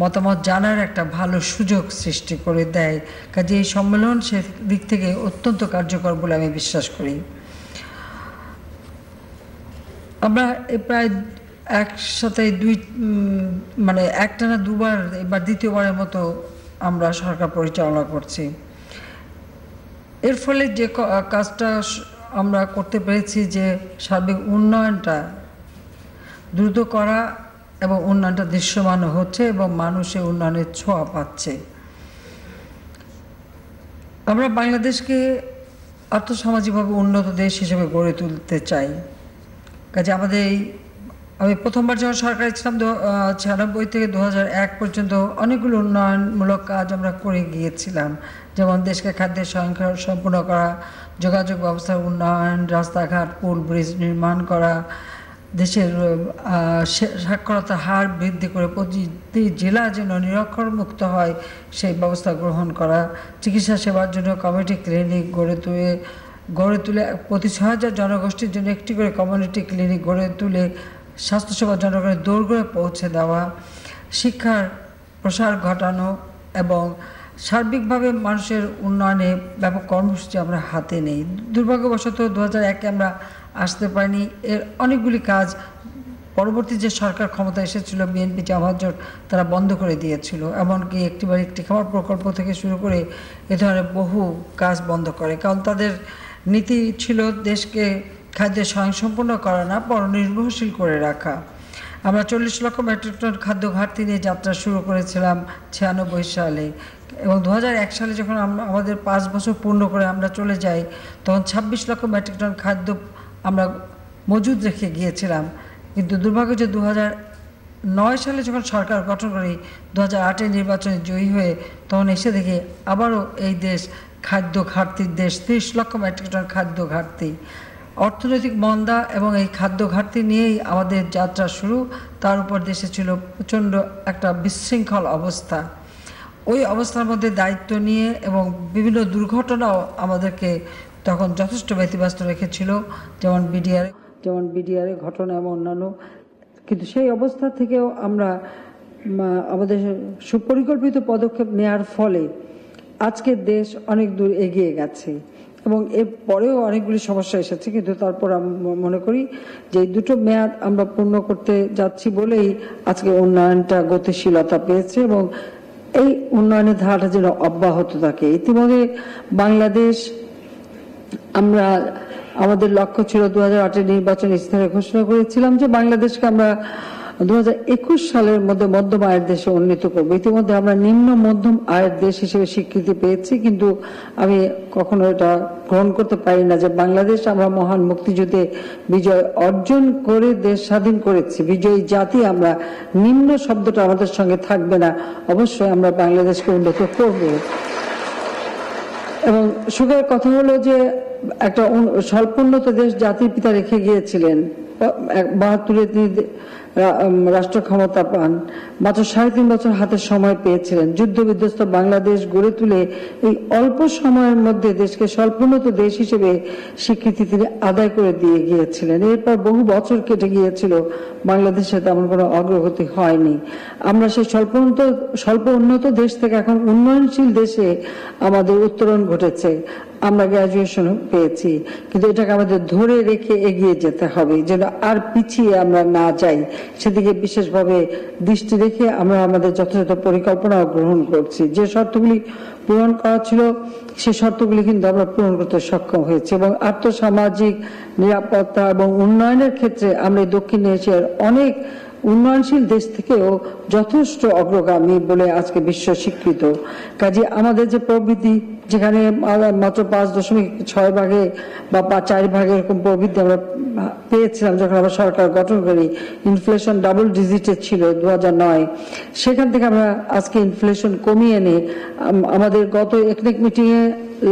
মতামত জানার একটা ভালো সুযোগ সৃষ্টি করে দেয়। কাজে এই সম্মেলন সে দিক থেকে অত্যন্ত কার্যকর বলে আমি বিশ্বাস করি। আমরা প্রায় একসাথে মানে একটানা দুবার, এবার দ্বিতীয়বারের মতো আমরা সরকার পরিচালনা করছি। এর ফলে যে কাজটা আমরা করতে পেরেছি যে সার্বিক উন্নয়নটা দ্রুত করা এবং উন্নয়নটা দৃশ্যমান হচ্ছে এবং মানুষের উন্নয়নের ছোঁয়া পাচ্ছে। আমরা বাংলাদেশকে আর্থসামাজিকভাবে উন্নত দেশ হিসেবে গড়ে তুলতে চাই। কাজে আমি প্রথমবার যখন সরকারে ছিলাম 1996 থেকে 2001 পর্যন্ত অনেকগুলো উন্নয়নমূলক কাজ আমরা করে গিয়েছিলাম, যেমন দেশকে খাদ্যের সম্পূর্ণ করা, যোগাযোগ ব্যবস্থার উন্নয়ন, রাস্তাঘাট, পুল ব্রিজ নির্মাণ করা, দেশের সাক্ষরতার হার বৃদ্ধি করে প্রতিটি জেলা যেন নিরক্ষর মুক্ত হয় সেই ব্যবস্থা গ্রহণ করা, চিকিৎসা সেবার জন্য কমিউনিটি ক্লিনিক গড়ে তুলে প্রতি 6000 জনগোষ্ঠীর জন্য একটি করে কমিউনিটি ক্লিনিক গড়ে তুলে স্বাস্থ্যসেবা জনগণের দোরগোড়ায় পৌঁছে দেওয়া, শিক্ষার প্রসার ঘটানো এবং সার্বিকভাবে মানুষের উন্নয়নে ব্যাপক কর্মসূচি আমরা হাতে নেই। দুর্ভাগ্যবশত 2001-এ আমরা আসতে পারিনি। এর অনেকগুলি কাজ পরবর্তী যে সরকার ক্ষমতা এসেছিল, বিএনপি জামাত জোট, তারা বন্ধ করে দিয়েছিল। এমনকি একটি খাবার প্রকল্প থেকে শুরু করে এ ধরনের বহু কাজ বন্ধ করে, কারণ তাদের নীতি ছিল দেশকে খাদ্যে স্বয়ংসম্পূর্ণ করা না, পরনির্ভরশীল করে রাখা। আমরা 40 লক্ষ মেট্রিক টন খাদ্য ঘাটতি নিয়ে যাত্রা শুরু করেছিলাম 96 সালে, এবং 2001 সালে যখন আমাদের 5 বছর পূর্ণ করে আমরা চলে যাই, তখন 26 লক্ষ মেট্রিক টন খাদ্য আমরা মজুদ রেখে গিয়েছিলাম। কিন্তু দুর্ভাগ্য যে 2009 সালে যখন সরকার গঠন করি, 2008 নির্বাচনে জয়ী হয়ে তখন এসে দেখি আবারও এই দেশ খাদ্য ঘাটতির দেশ, 30 লক্ষ মেট্রিক টন খাদ্য ঘাটতি। অর্থনৈতিক মন্দা এবং এই খাদ্য ঘাটতি নিয়েই আমাদের যাত্রা শুরু। তার উপর দেশে ছিল প্রচণ্ড একটা বিশৃঙ্খল অবস্থা। ওই অবস্থার মধ্যে দায়িত্ব নিয়ে এবং বিভিন্ন দুর্ঘটনাও আমাদেরকে তখন যথেষ্ট ব্যতিব্যস্ত রেখেছিল, যেমন বিডিআর ঘটনা এবং অন্যান্য। কিন্তু সেই অবস্থা থেকেও আমরা আমাদের সুপরিকল্পিত পদক্ষেপ নেওয়ার ফলে আজকে দেশ অনেক দূর এগিয়ে গেছে এবং এর পরেও অনেকগুলি সমস্যা এসেছে। কিন্তু তারপর আমি মনে করি যে এই দুটো মেয়াদ আমরা পূর্ণ করতে যাচ্ছি বলেই আজকে উন্নয়নটা গতিশীলতা পেয়েছে এবং এই উন্নয়নের ধারাটা যেন অব্যাহত থাকে। ইতিমধ্যে বাংলাদেশ, আমরা আমাদের লক্ষ্য ছিল 2008 নির্বাচন ইস্তাহারে ঘোষণা করেছিলাম যে বাংলাদেশকে আমরা 2021 সালের মধ্যে মধ্যম আয়ের দেশে উন্নীত করব। ইতিমধ্যে আমরা নিম্ন মধ্যম আয়ের দেশ হিসেবে স্বীকৃতি পেয়েছি, কিন্তু আমি কখনো এটা গ্রহণ করতে পারি না যে বাংলাদেশ আমরা মহান মুক্তিযুদ্ধে বিজয় অর্জন করে দেশ স্বাধীন করেছি, বিজয়ী জাতি আমরা, নিম্ন শব্দটা আমাদের সঙ্গে থাকবে না। অবশ্যই আমরা বাংলাদেশকে উন্নত করব। এবং সুখের কথা হলো যে একটা স্বল্পোন্নত দেশ জাতির পিতা রেখে গিয়েছিলেন। 72-এ তিনি রাষ্ট্র ক্ষমতা পান, মাত্র 3.5 বছর হাতে সময় পেয়েছিলেন। যুদ্ধ বিধ্বস্ত বাংলাদেশ গড়ে তুলে এই অল্প সময়ের মধ্যে দেশকে স্বল্পোন্নত দেশ হিসেবে স্বীকৃতি তিনি আদায় করে দিয়ে গিয়েছিলেন। এরপর বহু বছর কেটে গিয়েছিল, বাংলাদেশে তেমন কোনো অগ্রগতি হয়নি। আমরা সেই স্বল্প উন্নত দেশ থেকে এখন উন্নয়নশীল দেশে আমাদের উত্তরণ ঘটেছে। আমরা গ্র্যাজুয়েশন পেয়েছি, কিন্তু এটাকে আমাদের ধরে রেখে এগিয়ে যেতে হবে, যেন আর পিছিয়ে আমরা না যাই। সেদিকে বিশেষভাবে দৃষ্টি রেখে আমরা আমাদের যথাযথ পরিকল্পনা গ্রহণ করছি। যে শর্তগুলি পূরণ করা ছিল সে শর্তগুলি কিন্তু আমরা পূরণ করতে সক্ষম হয়েছি এবং আর্থসামাজিক নিরাপত্তা এবং উন্নয়নের ক্ষেত্রে আমরা দক্ষিণ এশিয়ার অনেক উন্নয়নশীল দেশ থেকেও যথেষ্ট অগ্রগামী বলে আজকে বিশ্ব স্বীকৃত। কাজে আমাদের যে প্রবৃদ্ধি, যেখানে মাত্র 5.6 ভাগে বা 4 ভাগে এরকম প্রবৃদ্ধি আমরা পেয়েছিলাম যখন আমরা সরকার গঠন করি, ইনফ্লেশন ডাবল ডিজিটে ছিল 2009, সেখান থেকে আমরা আজকে ইনফ্লেশন কমিয়ে এনে আমাদের গত একনেক মিটিংয়ে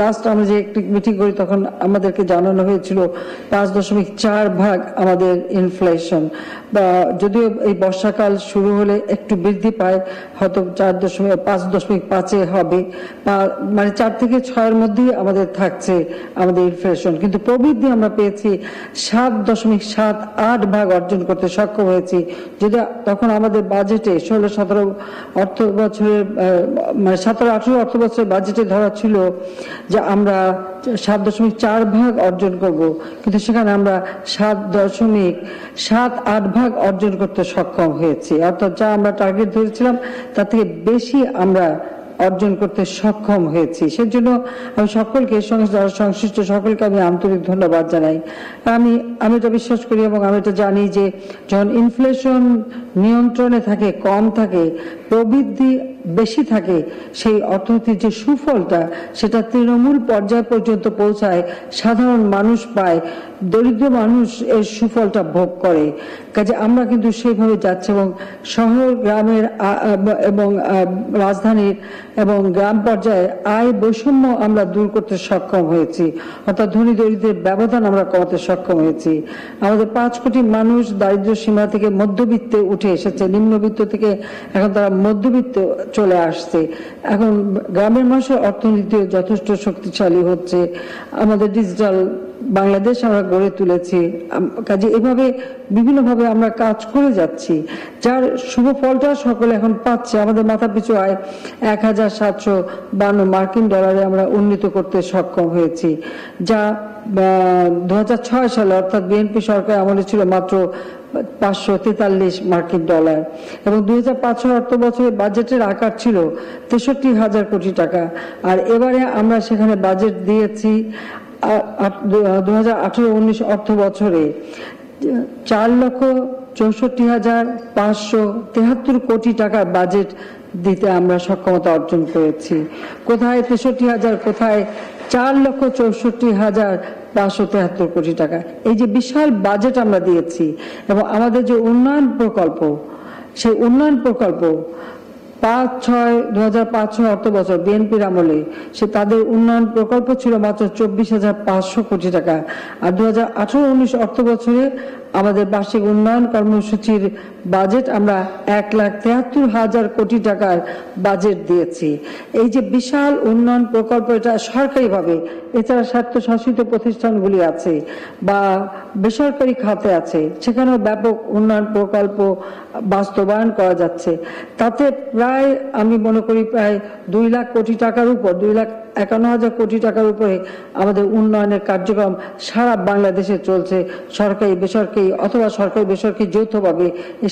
লাস্ট আমরা যে একটি মিটিং করি তখন আমাদেরকে জানানো হয়েছিল 5.4 ভাগ আমাদের ইনফ্লেশন, বা যদিও এই বর্ষাকাল শুরু হলে একটু বৃদ্ধি পায়, হয়তো 5.5 হবে, মানে 4 থেকে 6-এর মধ্যেই আমাদের থাকছে আমাদের ইনফ্লেশন। কিন্তু প্রবৃদ্ধি আমরা পেয়েছি 7.78 ভাগ অর্জন করতে সক্ষম হয়েছি। যদি তখন আমাদের বাজেটে 16-17 অর্থ বছরের মানে 17-18 অর্থ বছরের বাজেটে ধরা ছিল যে আমরা 7.4 ভাগ অর্জন করব, কিন্তু সেখানে আমরা 7.78 ভাগ অর্জন করতে সক্ষম হয়েছি। অর্থাৎ যা আমরা টার্গেট ধরেছিলাম তার থেকে বেশি আমরা অর্জন করতে সক্ষম হয়েছি। সেজন্য আমি সকলকে, যারা সংশ্লিষ্ট সকলকে আমি আন্তরিক ধন্যবাদ জানাই। আমি এটা বিশ্বাস করি এবং আমি এটা জানি যে যখন ইনফ্লেশন নিয়ন্ত্রণে থাকে, কম থাকে, প্রবৃদ্ধি বেশি থাকে, সেই অর্থনীতির যে সুফলটা সেটা তৃণমূল পর্যায় পর্যন্ত পৌঁছায়, সাধারণ মানুষ পায়, দরিদ্র মানুষ এর সুফলটা ভোগ করে। কাজে আমরা কিন্তু সেইভাবে যাচ্ছি এবং শহর গ্রামের এবং রাজধানীর এবং গ্রাম পর্যায়ে আয় বৈষম্য আমরা দূর করতে সক্ষম হয়েছি, অর্থাৎ ধনী দরিদ্রের ব্যবধান আমরা কমাতে সক্ষম হয়েছি। আমাদের 5 কোটি মানুষ দারিদ্র সীমা থেকে মধ্যবিত্তে উঠে এসেছে, নিম্নবিত্ত থেকে এখন তারা মধ্যবিত্ত চলে আসছে। এখন গ্রামের মানুষের অর্থনীতিও যথেষ্ট শক্তিশালী হচ্ছে। আমাদের ডিজিটাল বাংলাদেশ আমরা গড়ে তুলেছি। কাজে এভাবে বিভিন্নভাবে আমরা কাজ করে যাচ্ছি, যার শুভ ফলটা সকলে এখন পাচ্ছে। আমাদের মাথা পিছু আয় $1,752 মার্কিন ডলারে আমরা উন্নীত করতে সক্ষম হয়েছি, যা 2006 সালে অর্থাৎ বিএনপি সরকার আমলে ছিল মাত্র $543 মার্কিন ডলার, এবং 2005 অর্থ বছরে বাজেটের আকার ছিল 63,000 কোটি টাকা। আর এবারে আমরা সেখানে বাজেট দিয়েছি 2018-19 অর্থ বছরে 64,573 কোটি টাকার বাজেট দিতে আমরা সক্ষমতা অর্জন করেছি। কোথায় 63,000, কোথায় 4,64,573 কোটি টাকা। এই যে বিশাল বাজেট আমরা দিয়েছি এবং আমাদের যে উন্নয়ন প্রকল্প, সেই উন্নয়ন প্রকল্প 2005-6 অর্থ বছর বিএনপির আমলে তাদের উন্নয়ন প্রকল্প ছিল মাত্র 24,500 কোটি টাকা। আর 2018-19 অর্থ বছরে আমাদের বার্ষিক উন্নয়ন কর্মসূচির বাজেট আমরা 1,73,000 কোটি টাকার বাজেট দিয়েছি। এই যে বিশাল উন্নয়ন প্রকল্প, এটা সরকারিভাবে, এছাড়া স্বায়ত্তশাসিত প্রতিষ্ঠানগুলি আছে বা বেসরকারি খাতে আছে, সেখানেও ব্যাপক উন্নয়ন প্রকল্প বাস্তবায়ন করা যাচ্ছে। তাতে প্রায় আমি মনে করি প্রায় 2 লাখ কোটি টাকার উপর, 2,51,000 কোটি টাকার উপরে আমাদের উন্নয়নের কার্যক্রম সারা বাংলাদেশে চলছে, সরকারি বেসরকারি অথবা সরকারি বেসরকারি যৌথভাবে,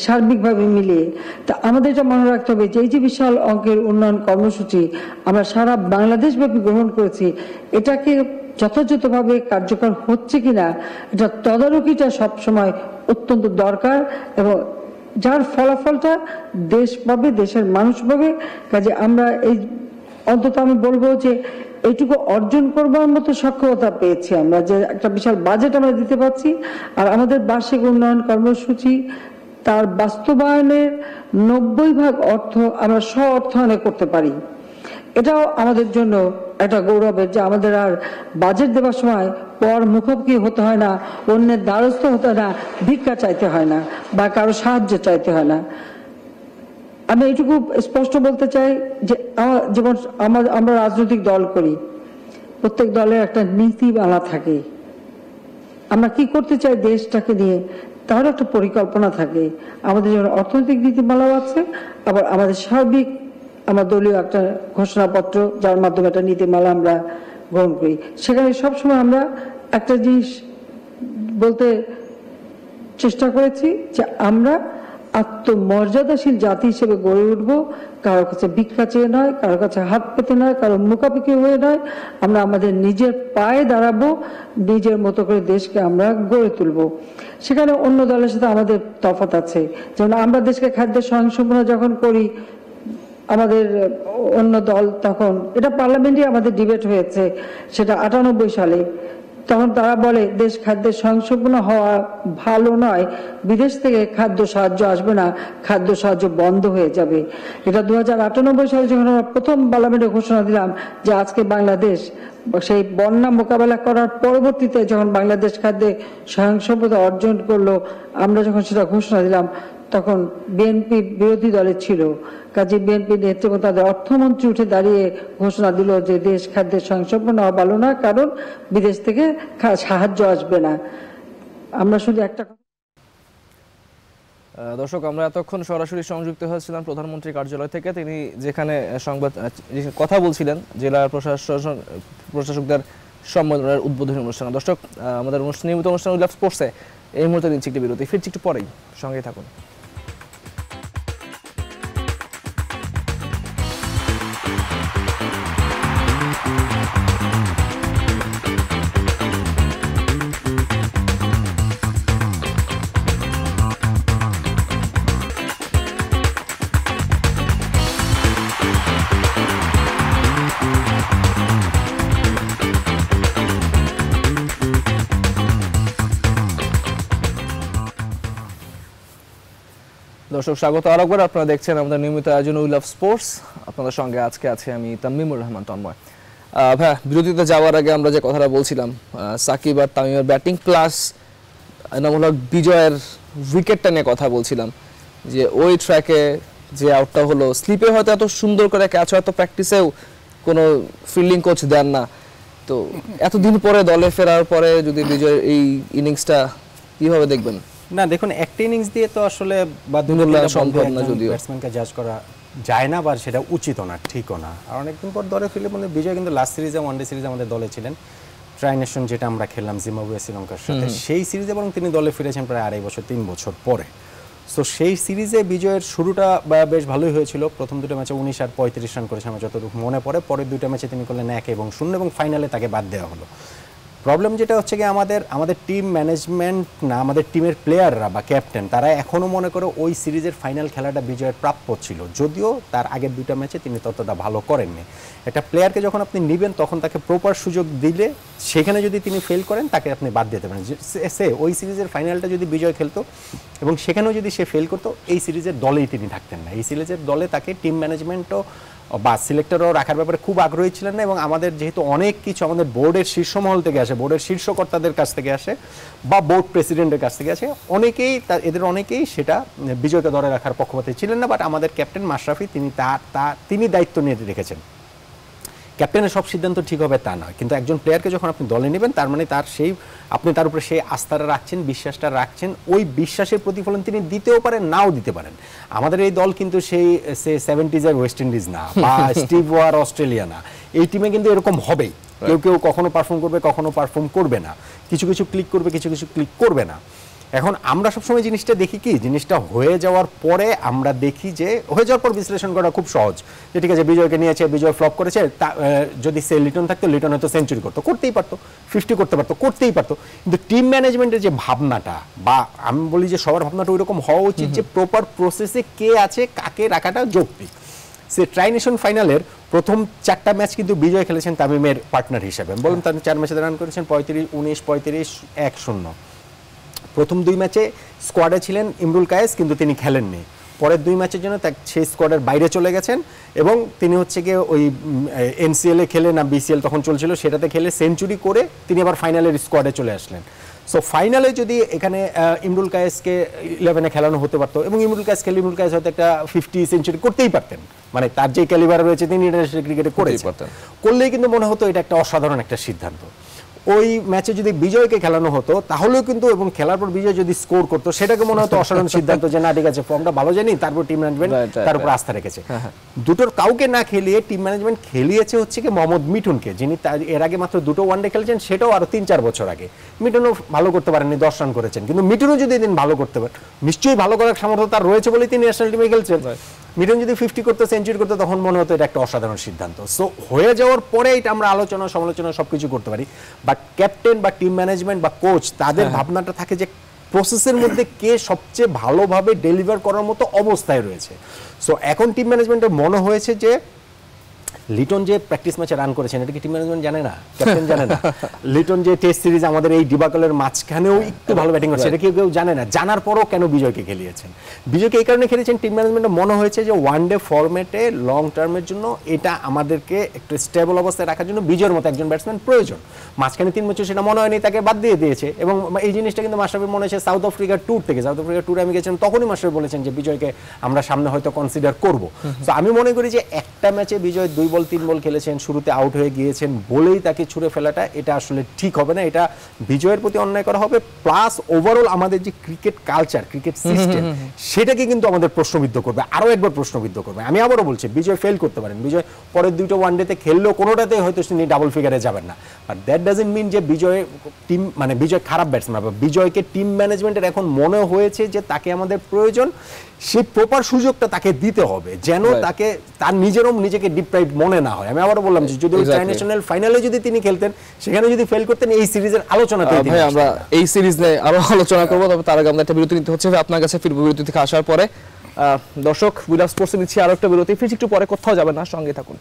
সার্বিকভাবে মিলিয়ে। তা আমাদের এটা মনে রাখতে হবে যে এই যে বিশাল অঙ্কের উন্নয়ন কর্মসূচি আমরা সারা বাংলাদেশ ব্যাপী গ্রহণ করেছি, এটাকে যথাযথভাবে কার্যকর হচ্ছে কিনা এটা তদারকিটা সবসময় অত্যন্ত দরকার, এবং যার ফলাফলটা দেশ পাবে, দেশের মানুষ পাবে। কাজে আমরা এই অন্তত আমি বলবো যে এইটুকু অর্জন করবার মতো সক্ষমতা পেয়েছি আমরা, যে একটা বিশাল বাজেট আমরা দিতে পারছি। আর আমাদের বার্ষিক উন্নয়ন কর্মসূচি তার বাস্তবায়নের 90% অর্থ আমরা স্ব-অর্থায়নে করতে পারি। এটাও আমাদের জন্য একটা গৌরবের, যে আমাদের আর বাজেট দেওয়ার সময় পর মুখোমুখি হতে হয় না, অন্যের দ্বারস্থ হতে হয় না, ভিক্ষা চাইতে হয় না বা কারো সাহায্য চাইতে হয় না। আমি এইটুকু স্পষ্ট বলতে চাই যে যেমন আমরা রাজনৈতিক দল করি, প্রত্যেক দলের একটা নীতিমালা থাকে, আমরা কি করতে চাই দেশটাকে নিয়ে তারও একটা পরিকল্পনা থাকে। আমাদের যেমন অর্থনৈতিক নীতিমালাও আছে, আবার আমাদের সার্বিক আমার দলীয় একটা ঘোষণাপত্র, যার মাধ্যমে একটা নীতিমালা আমরা গ্রহণ করি। সেখানে সবসময় আমরা একটা জিনিস বলতে চেষ্টা করেছি যে আমরা আত্মমর্যাদাশীল জাতি হিসেবে গড়ে উঠবো, কারো কাছে ভিক্ষা চেয়ে নয়, কারো কাছে হাত পেতে নয়, কারো মুখাপেক্ষি হয়ে নয়। আমরা আমাদের নিজের পায়ে দাঁড়াবো, নিজের মতো করে দেশকে আমরা গড়ে তুলবো। সেখানে অন্য দলের সাথে আমাদের তফাৎ আছে। যেমন আমরা দেশকে খাদ্যের স্বয়ংসম্পূর্ণ যখন করি, আমাদের অন্য দল, তখন এটা পার্লামেন্টে আমাদের ডিবেট হয়েছে, সেটা 98 সালে, তখন তারা বলে দেশ খাদ্যের স্বয়ংসম্পূর্ণ হওয়া ভালো নয়, বিদেশ থেকে খাদ্য সাহায্য আসবে না, খাদ্য সাহায্য বন্ধ হয়ে যাবে। এটা 2098 সালে যখন আমরা প্রথম পার্লামেন্টে ঘোষণা দিলাম যে আজকে বাংলাদেশ সেই বন্যা মোকাবেলা করার পরবর্তীতে যখন বাংলাদেশ খাদ্যে স্বয়ংসম্পূর্ণতা অর্জন করলো, আমরা যখন সেটা ঘোষণা দিলাম তখন বিএনপি বিরোধী দলে ছিল। কাজে বিএনপি নেতৃত্ব তাদের অর্থমন্ত্রী উঠে দাঁড়িয়ে ঘোষণা দিল যে দেশ খাদ্যের স্বয়ংসম্পূর্ণ হওয়া ভালো না, কারণ বিদেশ থেকে সাহায্য আসবে না। আমরা শুধু একটা দর্শক, আমরা এতক্ষণ সরাসরি সংযুক্ত হয়েছিলাম প্রধানমন্ত্রীর কার্যালয় থেকে। তিনি যেখানে কথা বলছিলেন জেলা প্রশাসকদের সম্মেলনের উদ্বোধনী অনুষ্ঠানে। দর্শক, আমাদের নিয়মিত অনুষ্ঠান উইল স্পোর্টসে এই মুহূর্তে দিচ্ছি একটি বিরতি, ফিরছি একটু পরেই, সঙ্গেই থাকুন। দর্শক, স্বাগত আরেকবার। আপনারা দেখছেন আমাদের নিয়মিত আয়োজন উইল অফ স্পোর্টস। আপনাদের সঙ্গে আজকে আছে আমি তামিমুর রহমান তন্ময়। ভাই, বিরতিতে যাওয়ার আগে আমরা যে কথাটা বলছিলাম, সাকিব আর তামিমের ব্যাটিং প্লাস এনামূলক বিজয়ের উইকেটটা নিয়ে কথা বলছিলাম, যে ওই ট্র্যাকে যে আউটটা হলো, স্লিপে হয়তো এত সুন্দর করে ক্যাচ, হয়তো প্র্যাকটিসেও কোনো ফিল্ডিং কোচ দেন না, তো এতদিন পরে দলে ফেরার পরে যদি বিজয়ের এই ইনিংসটা কিভাবে দেখবেন? না দেখুন, একটা ইনিংস দিয়ে তো আসলে সম্ভব না, যদিও ব্যাটসম্যানকে জাজ করা যায় না, বা সেটা উচিত না, ঠিকও না। আর অনেকদিন পর দলে ফিরলে মানে বিজয় কিন্তু লাস্ট সিরিজে, ওয়ানডে সিরিজে আমাদের দলে ছিলেন, ট্রাইনেশন যেটা আমরা খেললাম জিম্বাবুয়ে শ্রীলঙ্কার সাথে, সেই সিরিজে বরং তিনি দলে ফিরেছেন প্রায় 2.5 বছর 3 বছর পরে। সো সেই সিরিজে বিজয়ের শুরুটা বেশ ভালোই হয়েছিল। প্রথম দুটো ম্যাচে 19 আর 35 রান করেছেন আমার যতটুকু মনে পড়ে। পরের দুটো ম্যাচে তিনি করলেন 1 এবং 0, এবং ফাইনালে তাকে বাদ দেওয়া হলো। প্রবলেম যেটা হচ্ছে কি আমাদের টিম ম্যানেজমেন্ট না, আমাদের টিমের প্লেয়াররা বা ক্যাপ্টেন তারা এখনও মনে করে ওই সিরিজের ফাইনাল খেলাটা বিজয়ের প্রাপ্য ছিল, যদিও তার আগের 2টা ম্যাচে তিনি ততটা ভালো করেননি। একটা প্লেয়ারকে যখন আপনি নেবেন তখন তাকে প্রপার সুযোগ দিলে সেখানে যদি তিনি ফেল করেন তাকে আপনি বাদ দিতে পারেন। সে ওই সিরিজের ফাইনালটা যদি বিজয় খেলতো এবং সেখানেও যদি সে ফেল করতো এই সিরিজের দলেই তিনি থাকতেন না। এই সিরিজের দলে তাকে টিম ম্যানেজমেন্টও বা সিলেক্টরও রাখার ব্যাপারে খুব আগ্রহী ছিলেন না, এবং আমাদের যেহেতু অনেক কিছু আমাদের বোর্ডের শীর্ষ মহল থেকে আসে, বোর্ডের শীর্ষকর্তাদের কাছ থেকে আসে বা বোর্ড প্রেসিডেন্টের কাছ থেকে আসে, এদের অনেকেই সেটা বিজয়কে ধরে রাখার পক্ষপাতী ছিলেন না। বাট আমাদের ক্যাপ্টেন মাশরাফি তিনি দায়িত্ব নিয়ে রেখেছেন। ক্যাপ্টেনের সব সিদ্ধান্ত ঠিক হবে তা নয়, কিন্তু একজন প্লেয়ারকে যখন আপনি দলে নেবেন তার মানে আপনি তার উপরে সেই আস্থাটা রাখছেন, বিশ্বাসটা রাখছেন। ওই বিশ্বাসের প্রতিফলন তিনি দিতেও পারেন, নাও দিতে পারেন। আমাদের এই দল কিন্তু সেই 70s ওয়েস্ট ইন্ডিজ না বা স্টিভ ওয়ার অস্ট্রেলিয়া না। এই টিমে কিন্তু এরকম হবেই, কেউ কখনো পারফর্ম করবে, কখনো পারফর্ম করবে না, কিছু ক্লিক করবে, কিছু ক্লিক করবে না। এখন আমরা সবসময় জিনিসটা দেখি কি, জিনিসটা হয়ে যাওয়ার পরে আমরা দেখি যে হয়ে যাওয়ার পর বিশ্লেষণ করা খুব সহজ, যে ঠিক আছে বিজয়কে নিয়েছে, বিজয় ফ্লপ করেছে, যদি সে লিটন থাকতো লিটন হয়তো সেঞ্চুরি করতেই পারতো, 50 করতেই পারতো। কিন্তু টিম ম্যানেজমেন্টের যে ভাবনাটা, বা আমি বলি যে সবার ভাবনাটা ওইরকম হওয়া উচিত যে প্রপার প্রসেসে কে আছে কাকে রাখাটা যৌক্তিক। সে ট্রাইনেশন ফাইনালের প্রথম 4টা ম্যাচ কিন্তু বিজয় খেলেছেন তামিমের পার্টনার হিসেবে। বলুন তার 4 ম্যাচে রান করেছেন 35, 19, 35, 1-0। প্রথম 2 ম্যাচে স্কোয়াডে ছিলেন ইমরুল কায়েস, কিন্তু তিনি খেলেননি। পরের 2 ম্যাচের জন্য সেই স্কোয়াডের বাইরে চলে গেছেন, এবং তিনি হচ্ছে গিয়ে ওই NCL-এ খেলে না BCL তখন চলছিল, সেটাতে খেলে সেঞ্চুরি করে তিনি আবার ফাইনালের স্কোয়াডে চলে আসলেন। সো ফাইনালে যদি এখানে ইমরুল কায়েসকে 11-এ খেলানো হতে পারতো, এবং ইমরুল কায়েস হয়তো একটা 50 সেঞ্চুরি করতেই পারতেন, মানে তার যে ক্যালিবার রয়েছে তিনি ইন্টারন্যাশনাল ক্রিকেটে করলেই কিন্তু মনে হতো এটা একটা অসাধারণ একটা সিদ্ধান্ত। ওই ম্যাচে যদি বিজয়কে খেলানো হতো তাহলেও কিন্তু, এবং খেলার পর বিজয় যদি স্কোর করতো সেটাকে মনে হতো অসাধারণ সিদ্ধান্ত, যে না ঠিক আছে ফর্মটা ভালো জানি, তারপর টিম ম্যানেজমেন্ট তার উপর আস্থা রেখেছে। দুটোর কাউকে না খেলিয়ে টিম ম্যানেজমেন্ট খেলিয়েছে হচ্ছে কি মোহাম্মদ মিঠুনকে, যিনি এর আগে মাত্র 2টো ওয়ানডে খেলেছেন, সেটাও আরো 3-4 বছর আগে। মিঠুনও ভালো করতে পারেননি, 10 রান করেছেন, কিন্তু মিঠুনও যদি এদিন ভালো করতে পারেন, নিশ্চয়ই ভালো করার সামর্থ্য তার রয়েছে বলেই তিনি ন্যাশনাল টিমে খেলছেন। মিঠুন যদি 50 করতো, সেঞ্চুরি করতো, তখন মনে হতো এটা একটা অসাধারণ সিদ্ধান্ত। সো হয়ে যাওয়ার পরে এটা আমরা আলোচনা সমালোচনা সবকিছু করতে পারি, বাট ক্যাপ্টেন বা টিম ম্যানেজমেন্ট বা কোচ তাদের ভাবনাটা থাকে যে প্রসেসের মধ্যে কে সবচেয়ে ভালোভাবে ডেলিভার করার মতো অবস্থায় রয়েছে। সো এখন টিম ম্যানেজমেন্টের মনে হয়েছে যে লিটন যে প্র্যাকটিস ম্যাচে রান করেছেন এটা কি টিম ম্যানেজমেন্ট জানে না, ক্যাপ্টেন জানে না? লিটন যে টেস্ট সিরিজ আমাদের এই ডিবাকলের মাঝখানেও একটু ভালো ব্যাটিং করছে, এটা কেউ জানে না। জানার পরও কেন বিজয়কে খেলিয়েছেন? বিজয়কে এই কারণে খেলেছেন, টিম ম্যানেজমেন্টের মনে হয়েছে যে ওয়ানডে ফরম্যাটে লং টার্মের জন্য এটা আমাদেরকে একটু স্টেবল অবস্থায় রাখার জন্য বিজয়ের মতো একজন ব্যাটসম্যান প্রয়োজন। মাঝখানে 3 বছর সেটা মনে হয়নি, তাকে বাদ দিয়ে দিয়েছে। এবং এই জিনিসটা কিন্তু মাশরাফির মনে হয়েছে সাউথ আফ্রিকার ট্যুর থেকে। সাউথ আফ্রিকার ট্যুরে আমি গেছিলাম, তখনই মাশরাফি বলেছেন যে বিজয়কে আমরা সামনে হয়তো কনসিডার করবো। তো আমি মনে করি যে একটা ম্যাচে বিজয় 2 বল 3 বল খেলেছেন, শুরুতে আউট হয়ে গিয়েছেন বলেই তাকে ছুড়ে ফেলাটা এটা আসলে ঠিক হবে না, এটা বিজয়ের প্রতি অন্যায় করা হবে। প্লাস ওভারঅল আমাদের যে ক্রিকেট কালচার, ক্রিকেট সিস্টেম, সেটাকে কিন্তু আমাদের প্রশ্নবিদ্ধ করবে, আরো একবার প্রশ্নবিদ্ধ করবে। আমি আবারও বলছি, বিজয় ফেল করতে পারেন, বিজয় পরের 2টো ওয়ানডেতে খেললেও কোনোটাতে হয়তো তিনি ডাবল ফিগারে যাবেন না, বাট দ্যাট ডাজন্ট মিন যে বিজয় টিম মানে বিজয় খারাপ ব্যাটসম্যান। বিজয়কে টিম ম্যানেজমেন্টের এখন মনে হয়েছে যে তাকে আমাদের প্রয়োজন, সেই প্রপার সুযোগটা তাকে দিতে হবে, যেন তাকে তার নিজেকে ডিপ্রাইভ মনে না হয়। আমি আবারও বললাম যে যদি ইন্টারন্যাশনাল ফাইনালে যদি তিনি খেলতেন, সেখানে যদি ফেল করতেন, এই সিরিজের আলোচনাতে আমরা এই সিরিজ নিয়ে আরো আলোচনা করবো, তবে তার আগে আমরা একটা বিরতি নিতে হচ্ছে। আপনার কাছে ফিরবো বিরতি থেকে আসার পরে। দর্শক, উই লাভ স্পোর্টসে নিচ্ছি আরো একটা বিরতি, ফির একটু পরে, কোথাও যাবেন না, সঙ্গে থাকুন।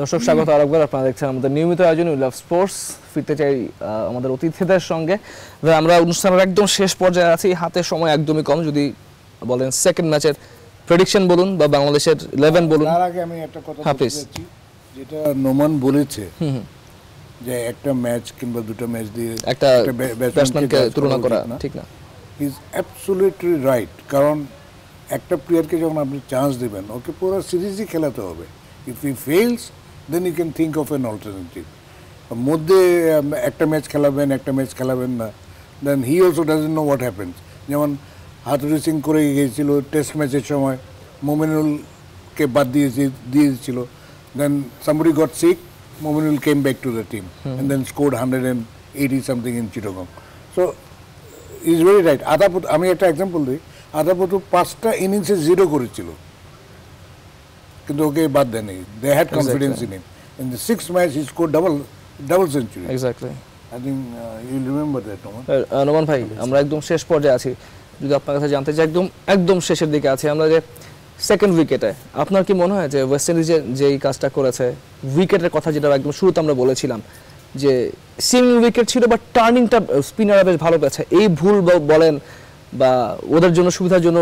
দর্শক, স্বাগত আরেকবার। আপনারা দেখছেন আমাদের নিয়মিত আয়োজন উই লাভ স্পোর্টস। ফিরতে চাই আমাদের অতিথিদের সঙ্গে। আমরা অনুষ্ঠানের একদম শেষ পর্যায়ে আছি, হাতে সময় একদমই কম। যদি বলেন সেকেন্ড ম্যাচের প্রেডিকশন বলুন বা বাংলাদেশের 11 বলুন। তার আগে আমি একটা কথা বলতে চাচ্ছি, যেটা নোমান বলেছে যে একটা ম্যাচ কিংবা 2টো ম্যাচ দিয়ে একটা ব্যাটসম্যানকে তুলনা করা ঠিক না। হি ইজ অ্যাবসলিউটলি রাইট, কারণ একটা প্লেয়ারকে যখন আপনি চান্স দেবেন, ওকে পুরো সিরিজই খেলাতে হবে। If he fails, then you can think of an alternative. মধ্যে একটা ম্যাচ খেলাবেন না, then he also doesn't know what happens. যেমন হাতুড়ি সিং করে গিয়েছিল টেস্ট ম্যাচের সময়, মোমিনুলকে বাদ দিয়েছিল, then somebody got sick, Mominul came back to the team and then scored 180 something in Chittagong. So is very right. আমি একটা এক্সাম্পল দিই, আদাপতু 5টা ইনিংসে 0 করেছিল, কিন্তু ওকে বাদ দেয়নি। They had confidence in him. In the 6th match he scored double century. Exactly. I think you remember that. Noman ভাই, আমরা একদম শেষ পর্যায়ে আছি, যদি আপনার কাছে জানতে চাই, একদম শেষের দিকে আছি আমরা, যে সেকেন্ড উইকেটে আপনার কি মনে হয় যে ওয়েস্ট ইন্ডিজ যে এই কাজটা করেছে, উইকেটের কথা যেটা একদম শুরুতে আমরা বলেছিলাম যে সিঙ্গল উইকেট ছিল বাট টার্নিংটা স্পিনাররা বেশ ভালো পেয়েছে, এই ভুল বলেন বা ওদের জন্য সুবিধার জন্য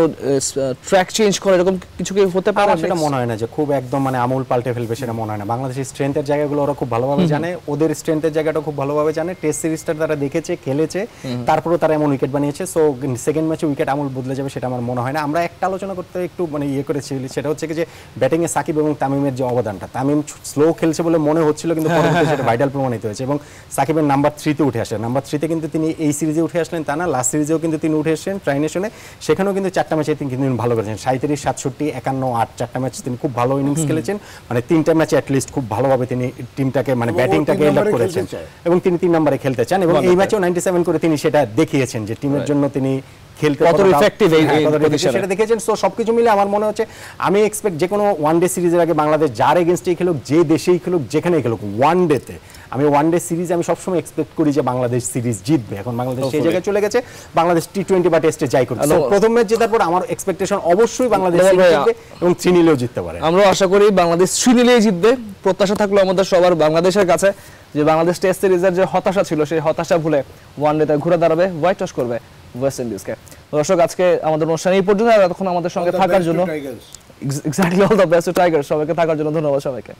ট্র্যাক চেঞ্জ করে এরকম কিছু কি হতে পারে? সেটা মনে হয় না যে খুব একদম মানে আমূল পাল্টে ফেলবে, সেটা মনে হয় না। বাংলাদেশের স্ট্রেংথের জায়গাগুলো ওরা খুব ভালোভাবে জানে, ওদের স্ট্রেংথের জায়গাটা খুব ভালোভাবে জানে। টেস্ট সিরিজটা তারা দেখেছে, খেলেছে, তারপরেও তারা এমন উইকেট বানিয়েছে। সো সেকেন্ড ম্যাচে উইকেট আমূল বদলে যাবে সেটা আমার মনে হয় না। আমরা একটা আলোচনা করতে একটু মানে করেছি, সেটা হচ্ছে যে ব্যাটিংয়ে সাকিব এবং তামিমের যে অবদানটা, তামিম স্লো খেলছে বলে মনে হচ্ছিল, কিন্তু পরবর্তীতে সেটা ভাইটাল প্রমাণিত হয়েছে। এবং সাকিবের নাম্বার 3-তে উঠে আসলেন, নাম্বার 3-তে কিন্তু তিনি এই সিরিজে উঠে আসলেন তা না, লাস্ট সিরিজেও কিন্তু তিনি উঠে এসেছেন ট্রাই নেশনে, সেখানেও কিন্তু 4টা ম্যাচে তিনি কিন্তু ভালো করেছেন। 37, 67, 51, 8 4টা ম্যাচ তিনি খুব ভালো ইনিংস খেলেছেন, মানে 3টা ম্যাচে অ্যাটলিস্ট খুব ভালোভাবে তিনি টিমটাকে মানে ব্যাটিংটাকে এলআপ করেছেন এবং তিনি 3 নম্বরে খেলতে চান। এবং এই ম্যাচেও 97 করে তিনি সেটা দেখিয়েছেন যে টিমের জন্য তিনি খেলতে কত ইফেক্টিভ সেটা দেখেছেন। সো সবকিছু মিলে আমার মনে হচ্ছে, আমি এক্সপেক্ট যে কোনো ওয়ান ডে সিরিজের আগে বাংলাদেশ যার এগেনস্টেই খেলুক, যে দেশেই খেলুক, যেখানেই খেলুক, ওয়ান ডেতে আমি ওয়ান ডে সিরিজ আমি সবসময় এক্সপেক্ট করি যে বাংলাদেশ সিরিজ জিতবে। এখন বাংলাদেশ সেই জায়গায় চলে গেছে, বাংলাদেশ টি-20 বা টেস্টে যাই করবে। প্রথম ম্যাচ জেতার পর আমার এক্সপেকটেশন অবশ্যই বাংলাদেশ জিতবে এবং 3 নিলেও জিততে পারে। আমরা আশা করি বাংলাদেশ 3 নিলেই জিতবে। প্রত্যাশা থাকলো আমাদের সবার বাংলাদেশের কাছে যে বাংলাদেশ টেস্ট সিরিজের যে হতাশা ছিল, সেই হতাশা ভুলে ওয়ান ডেতে ঘুরে দাঁড়াবে, হোয়াইট টস করবে ওয়েস্ট ইন্ডিজকে। দর্শক, আজকে আমাদের অনুষ্ঠান এই পর্যন্ত। এতক্ষণ আমাদের সঙ্গে থাকার জন্য exactly all the best to Tigers, সবাইকে থাকার জন্য ধন্যবাদ সবাইকে।